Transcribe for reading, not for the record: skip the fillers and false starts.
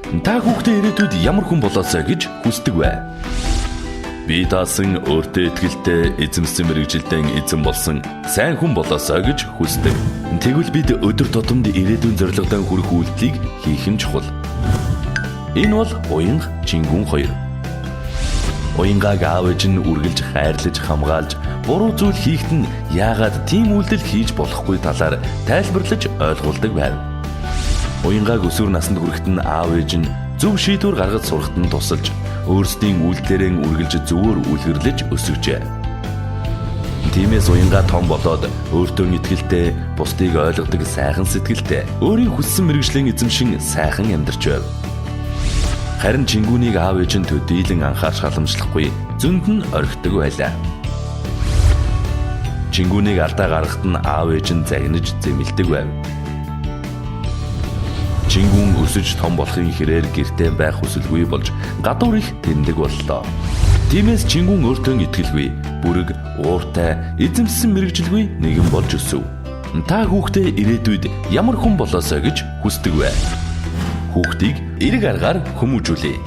Та хүүхдээ ирээдүйд ямар хүн болоосоо гэж хүсдэг вэ? Би даасан өөртөө итгэлтэй эзэмсэн мэрэгжилдэн эзэн болсон сайн хүн болоосоо гэж хүсдэг. Тэгвэл бид өдөр тутамд ирээдүйн зорилгодоо хүрэх үйлдэлийг хийх нь чухал. Энэ бол Уянга, Чингүн хоёр. Уянгааг аав ээж нь үргэлж хайрлаж хамгаалж буруу зүйл хийхэд нь яагаад тийм үйлдэл хийж болохгүй талаар тайлбарлаж ойлгуулдаг байв. Уянгааг өсвөр наснд хүрэхэд нь аав ээж нь зөв шийдвэр гаргаж сурахад нь тусалж өөрсдийн үйлдэлээрээ үргэлж зөвөр үлгэрлэж өсгөжээ. Тиймээс Уянга том болоод өөртөө итгэлтэй, бусдыг ойлгодог сайхан сэтгэлтэй, өөрийн хүссэн мэргэжлийн эзэмшин сайхан амьдарч байв. Харин Чингүнийг аав ээж нь төдийлөн анхаарч халамжлахгүй зөнд нь орхидог байлаа. Чингүнийг алдаа гаргахад нь аав ээж нь загнаж зэмлдэг байв. Чингүн өсөж том болохын хэрээр гэртээ байх хүсэлгүй болж гадуур их тэмдэг боллоо. Тиймээс Чингүн өөртөө итгэлгүй, бүрэг, ууртай, эзэмссэн мэрэгжилгүй нэгэн болж өсөв. Та хүүхдээ ирээдүйд ямар хүн болоосоо гэж хүсдэг вэ? Хүүхдийг эрэг аргаар хүмүүжүүлээ.